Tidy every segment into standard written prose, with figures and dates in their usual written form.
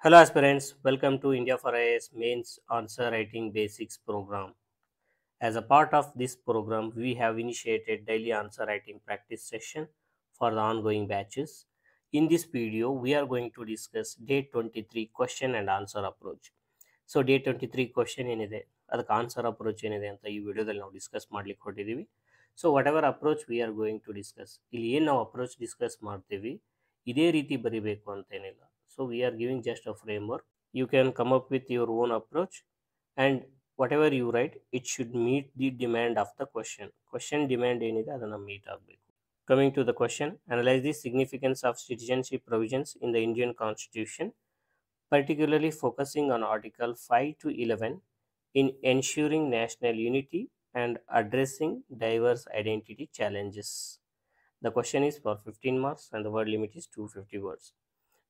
Hello aspirants, welcome to India for IAS Mains Answer Writing Basics program. As a part of this program, we have initiated daily answer writing practice session for the ongoing batches. In this video, we are going to discuss day 23 question and answer approach. So day 23 question ಏನಿದೆ ಅದಕ್ಕೆ answer approach ಏನಿದೆ ಅಂತ ಈ ವಿಡಿಯೋದಲ್ಲಿ ನಾವು discuss ಮಾಡ್ಲಿಕ್ಕೆ ಹೊಟ್ಟಿದ್ದೀವಿ. So whatever approach we are going to discuss, ಇಲ್ಲಿ ಏನು ನಾವು ಅಪ್ರೋಚ್ ಡಿಸ್ಕಸ್ ಮಾಡ್ತೀವಿ ಇದೇ ರೀತಿ ಬರಿಬೇಕು ಅಂತೇನಿಲ್ಲ. So we are giving just a framework. You can come up with your own approach and whatever you write, it should meet the demand of the question. Question demand ಏನಿದೆ ಅದನ್ನು meet ಆಗಬೇಕು. Coming to the question, analyze the significance of citizenship provisions in the Indian Constitution, particularly focusing on Article 5 to 11 in ensuring national unity and addressing diverse identity challenges. The question is for 15 marks and the word limit is 250 words.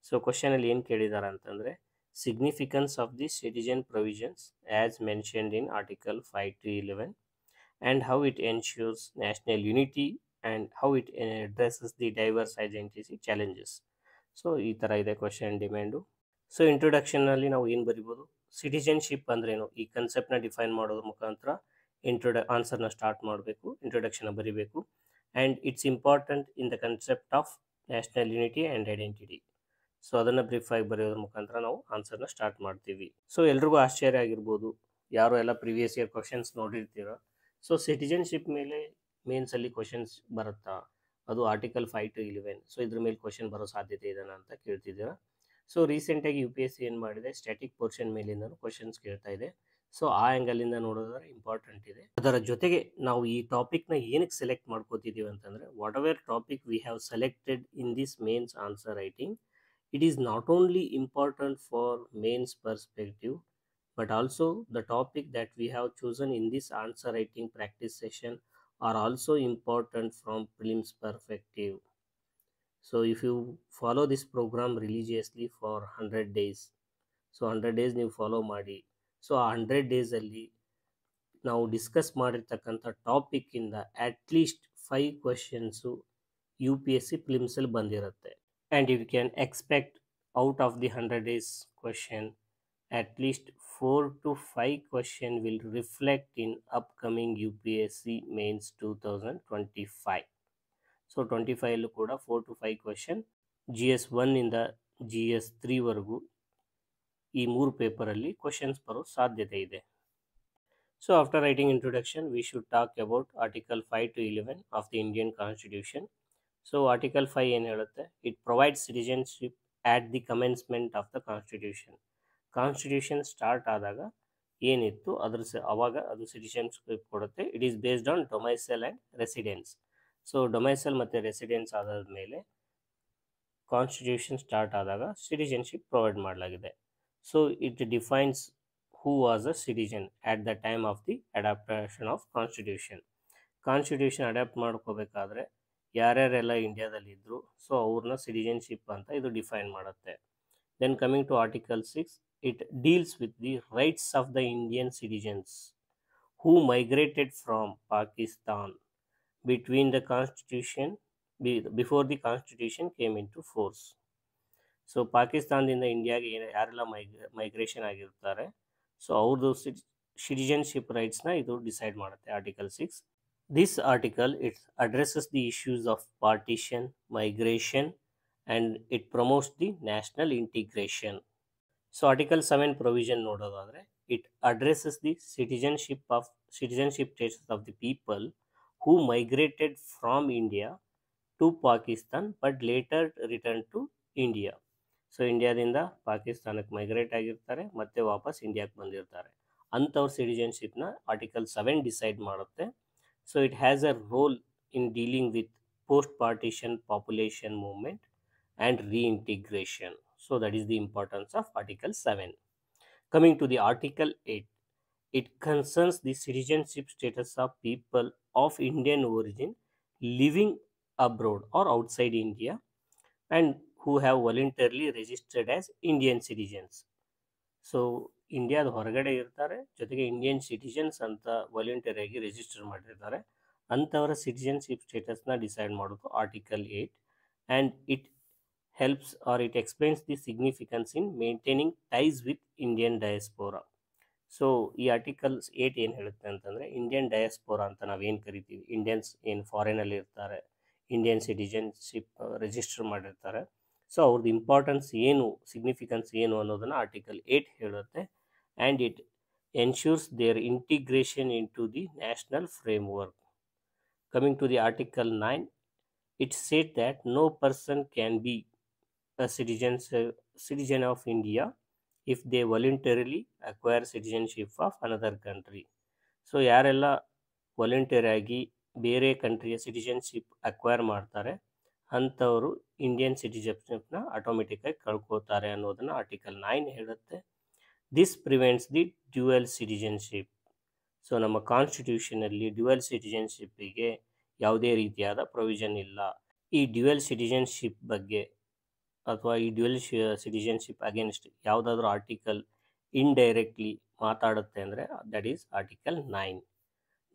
So question ಅಲ್ಲಿ ಏನು ಕೇಳಿದ್ದಾರೆ ಅಂತಂದರೆ significance of the citizen provisions as mentioned in Article 5 to 11 and how it ensures national unity and how it addresses the diverse identity challenges. So ಈ ಥರ ಇದೆ question demand. So ಇಂಟ್ರೊಡಕ್ಷನಲ್ಲಿ ನಾವು ಏನು ಬರಿಬೋದು, ಸಿಟಿಜನ್ಶಿಪ್ ಅಂದ್ರೇನು ಈ ಕನ್ಸೆಪ್ಟ್ನ ಡಿಫೈನ್ ಮಾಡೋದ್ರ ಮುಖಾಂತರ ಆನ್ಸರ್ನ ಸ್ಟಾರ್ಟ್ ಮಾಡಬೇಕು, ಇಂಟ್ರೊಡಕ್ಷನ್ ಬರಿಬೇಕು. And it's important in the concept of national unity and identity. So ಅದನ್ನು ಬ್ರೀಫ್ ಆಗಿ ಬರೆಯೋದ್ರ ಮುಖಾಂತರ ನಾವು ಆನ್ಸರ್ನ ಸ್ಟಾರ್ಟ್ ಮಾಡ್ತೀವಿ. ಸೊ ಎಲ್ರಿಗೂ ಆಶ್ಚರ್ಯ ಆಗಿರ್ಬೋದು, ಯಾರು ಎಲ್ಲ ಪ್ರಿವಿಯಸ್ ಇಯರ್ ಕ್ವಶನ್ಸ್ ನೋಡಿರ್ತೀರ. ಸೊ ಸಿಟಿಜನ್ಶಿಪ್ ಮೇಲೆ ಮೇನ್ಸಲ್ಲಿ ಕ್ವಶನ್ಸ್ ಬರುತ್ತಾ, ಅದು ಆರ್ಟಿಕಲ್ 5 to 11. ಸೊ ಇದ್ರ ಮೇಲೆ ಕ್ವಶನ್ ಬರೋ ಸಾಧ್ಯತೆ ಇದೆನಾ ಅಂತ ಕೇಳ್ತಿದ್ದೀರಾ. ಸೊ ರೀಸೆಂಟಾಗಿ UPSC ಏನು ಮಾಡಿದೆ, ಸ್ಟ್ಯಾಟಿಕ್ ಪೋರ್ಷನ್ ಮೇಲಿಂದ ಕ್ವಶನ್ಸ್ ಕೇಳ್ತಾ ಇದೆ. ಸೊ ಆ ಆ್ಯಂಗಲಿಂದ ನೋಡೋದ್ರೆ ಇಂಪಾರ್ಟೆಂಟ್ ಇದೆ. ಅದರ ಜೊತೆಗೆ ನಾವು ಈ ಟಾಪಿಕ್ನ ಏನಕ್ಕೆ ಸೆಲೆಕ್ಟ್ ಮಾಡ್ಕೋತಿದ್ದೀವಿ ಅಂತಂದರೆ, what ever topic we have selected in this mains answer writing, it is not only important for mains perspective, but also the topic that we have chosen in this answer writing practice session are also important from prelims perspective. So if you follow this program religiously for 100 days, so 100 days ನೀವು follow ಮಾಡಿ, so ಆ 100 ಡೇಸಲ್ಲಿ ನಾವು discuss ಮಾಡಿರ್ತಕ್ಕಂಥ ಟಾಪಿಕ್ಕಿಂದ at least 5 questions UPSC ಪ್ರಿಲಿಮ್ಸಲ್ಲಿ ಬಂದಿರುತ್ತೆ. And you can expect out of the 100 days question, at least 4 to 5 question will reflect in upcoming UPSC mains 2025. So 25 ಅಲ್ಲೂ ಕೂಡ 4 to 5 question GS1 ಇಂದ GS3 ವರೆಗೂ ಈ 3 ಪೇಪರಲ್ಲಿ ಕ್ವಶನ್ಸ್ ಬರೋ ಸಾಧ್ಯತೆ ಇದೆ. So after writing introduction, we should talk about Article 5 to 11 of the Indian Constitution. So article 5 ಏನು ಹೇಳುತ್ತೆ, it provides citizenship at the commencement of the constitution start ಆದಾಗ ಏನಿತ್ತು ಅವಾಗ ಅದು ಸಿಟಿಜನ್ಶಿಪ್ ಕೊಡುತ್ತೆ. It is based on domicile and residence. So domicile ಮತ್ತು residence ಆದಾದ ಮೇಲೆ ಕಾನ್ಸ್ಟಿಟ್ಯೂಷನ್ ಸ್ಟಾರ್ಟ್ ಆದಾಗ ಸಿಟಿಜನ್ಶಿಪ್ ಪ್ರೊವೈಡ್ ಮಾಡಲಾಗಿದೆ. So it defines who was a citizen at the time of the adaptation of constitution adapt ಮಾಡ್ಕೋಬೇಕಾದ್ರೆ ಯಾರ್ಯಾರೆಲ್ಲ ಇಂಡಿಯಾದಲ್ಲಿ ಇದ್ದರು, ಸೊ ಅವ್ರನ್ನ ಸಿಟಿಜನ್ಶಿಪ್ ಅಂತ ಇದು ಡಿಫೈನ್ ಮಾಡುತ್ತೆ. Then coming to article 6, it deals with the rights of the Indian citizens who migrated from Pakistan between the constitution before the constitution came into force. So ಪಾಕಿಸ್ತಾನದಿಂದ ಇಂಡಿಯಾಗೆ ಯಾರೆಲ್ಲ ಮೈಗ್ರೇಷನ್ ಆಗಿರ್ತಾರೆ, so ಅವ್ರದ್ದು citizenship ರೈಟ್ಸ್ನ ಇದು decide ಮಾಡುತ್ತೆ article 6. This article, it addresses the issues of partition, migration, and it promotes the national integration. So Article 7 provision ನೋಡೋದಾದರೆ, it addresses the citizenship status of the people who migrated from India to Pakistan but later returned to India. So ಇಂಡಿಯಾದಿಂದ ಪಾಕಿಸ್ತಾನಕ್ಕೆ migrate ಆಗಿರ್ತಾರೆ ಮತ್ತೆ ವಾಪಸ್ ಇಂಡಿಯಾಕ್ಕೆ ಬಂದಿರ್ತಾರೆ, ಅಂಥವ್ರ ಸಿಟಿಜನ್ಶಿಪ್ನ article 7 decide ಮಾಡುತ್ತೆ. So it has a role in dealing with post-partition population movement and reintegration. So that is the importance of Article 7. Coming to the Article 8, it concerns the citizenship status of people of Indian origin living abroad or outside India and who have voluntarily registered as Indian citizens. So ಇಂಡಿಯಾದ ಹೊರಗಡೆ ಇರ್ತಾರೆ, ಜೊತೆಗೆ Indian citizens ಅಂತ ವಾಲಂಟರಿಯಾಗಿ register ಮಾಡಿರ್ತಾರೆ, ಅಂಥವರ citizenship ಸ್ಟೇಟಸ್ನ decide ಮಾಡೋದು article 8. And it helps or it explains the significance in maintaining ties with Indian diaspora. So ಈ ಆರ್ಟಿಕಲ್ಸ್ 8 ಏನು ಹೇಳುತ್ತೆ ಅಂತಂದರೆ, ಇಂಡಿಯನ್ ಡಯಾಸ್ಪೋರಾ ಅಂತ ನಾವೇನು ಕರಿತೀವಿ, ಇಂಡಿಯನ್ಸ್ ಏನು ಫಾರಿನಲ್ಲಿ ಇರ್ತಾರೆ, ಇಂಡಿಯನ್ ಸಿಟಿಜನ್ಶಿಪ್ ರಿಜಿಸ್ಟರ್ ಮಾಡಿರ್ತಾರೆ, ಸೊ ಅವ್ರದ್ದು ಇಂಪಾರ್ಟೆನ್ಸ್ ಏನು, ಸಿಗ್ನಿಫಿಕೆನ್ಸ್ ಏನು ಅನ್ನೋದನ್ನು ಆರ್ಟಿಕಲ್ 8 ಹೇಳುತ್ತೆ. And it ensures their integration into the national framework. Coming to the article 9, it said that no person can be a citizen of India if they voluntarily acquire citizenship of another country. So ಯಾರೆಲ್ಲ volunteer ಆಗಿ ಬೇರೆ ಕಂಟ್ರಿಯ citizenship acquire ಮಾಡ್ತಾರೆ ಅಂಥವರು Indian ಸಿಟಿಜನ್ಶಿಪ್ನ ಆಟೋಮೆಟಿಕ್ಕಾಗಿ ಕಳ್ಕೊತಾರೆ ಅನ್ನೋದನ್ನು article 9 ಹೇಳುತ್ತೆ. This prevents the dual citizenship. So ನಮ್ಮ ಕಾನ್ಸ್ಟಿಟ್ಯೂಷನಲ್ಲಿ dual ಸಿಟಿಜನ್ಶಿಪ್ಪಿಗೆ ಯಾವುದೇ ರೀತಿಯಾದ ಪ್ರೊವಿಷನ್ ಇಲ್ಲ. ಈ ಡ್ಯುಯಲ್ ಸಿಟಿಜನ್ಶಿಪ್ ಬಗ್ಗೆ ಅಥವಾ ಈ ಡ್ಯುಯಲ್ ಸಿಟಿಜನ್ಶಿಪ್ ಅಗೇನ್ಸ್ಟ್ ಯಾವುದಾದ್ರೂ ಆರ್ಟಿಕಲ್ ಇಂಡೈರೆಕ್ಟ್ಲಿ ಮಾತಾಡುತ್ತೆ ಅಂದರೆ that is article 9.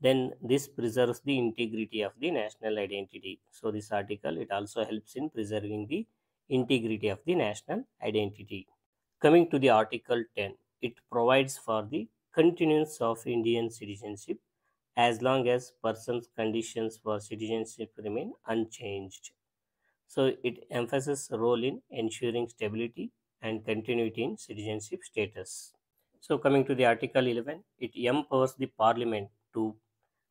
Then this preserves the integrity of the national identity. So this article it also helps in preserving the integrity of the national identity. Coming to the article 10, it provides for the continuance of Indian citizenship as long as person's conditions for citizenship remain unchanged. So it emphasizes a role in ensuring stability and continuity in citizenship status. So coming to the article 11, it empowers the parliament to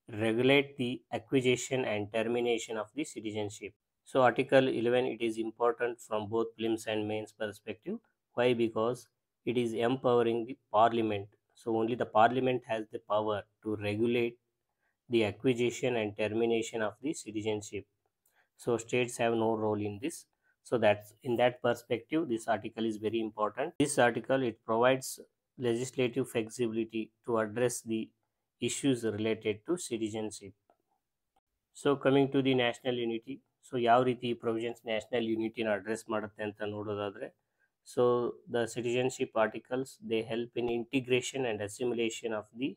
regulate the acquisition and termination of the citizenship. So article 11, it is important from both prelims and mains perspective. Why? Because it is empowering the parliament. So only the parliament has the power to regulate the acquisition and termination of the citizenship. So states have no role in this. So that's in that perspective this article is very important. This article it provides legislative flexibility to address the issues related to citizenship. So coming to the national unity, so ಯಾವ ರೀತಿ provisions national ಯೂನಿಟಿನ address ಮಾಡುತ್ತೆ ಅಂತ ನೋಡೋದಾದರೆ, so the citizenship articles they help in integration and assimilation of the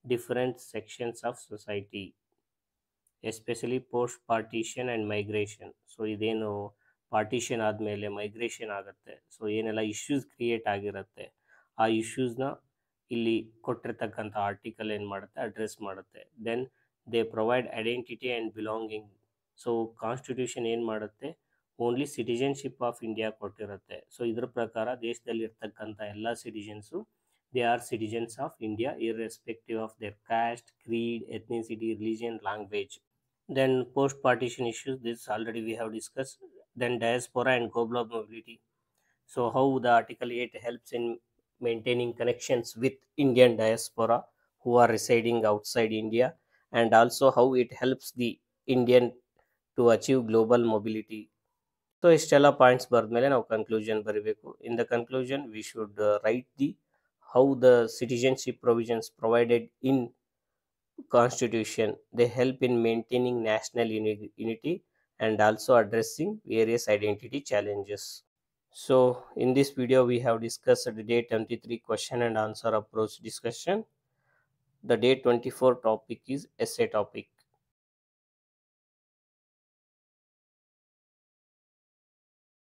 different sections of society, especially post partition and migration. So ಇದೇನು partition ಆದಮೇಲೆ migration ಆಗುತ್ತೆ, so ಏನೆಲ್ಲ issues create ಆಗಿರುತ್ತೆ ಆ ಇಶ್ಯೂಸ್ನ ಇಲ್ಲಿ ಕೊಟ್ಟಿರ್ತಕ್ಕಂಥ ಆರ್ಟಿಕಲ್ ಏನು ಮಾಡುತ್ತೆ, ಅಡ್ರೆಸ್ ಮಾಡುತ್ತೆ. Then they provide identity and belonging. So constitution ಏನು ಮಾಡುತ್ತೆ, ಓನ್ಲಿ ಸಿಟಿಜನ್ಶಿಪ್ ಆಫ್ ಇಂಡಿಯಾ ಕೊಟ್ಟಿರುತ್ತೆ. ಸೊ ಇದ್ರ ಪ್ರಕಾರ ದೇಶದಲ್ಲಿರ್ತಕ್ಕಂಥ ಎಲ್ಲ citizens they are citizens of India irrespective of their caste, creed, ethnicity, religion, language. Then post-partition issues, this already we have discussed. Then diaspora and global mobility. So how the article 8 helps in maintaining connections with Indian diaspora who are residing outside India, and also how it helps the Indian to achieve global mobility. So ಇಷ್ಟೆಲ್ಲ points ಬರೆದ್ಮೇಲೆ ನಾವು conclusion ಬರೀಬೇಕು. In the conclusion we should write the how the citizenship provisions provided in constitution they help in maintaining national unity and also addressing various identity challenges. So in this video we have discussed the day 23 question and answer approach discussion. The day 24 topic is essay topic.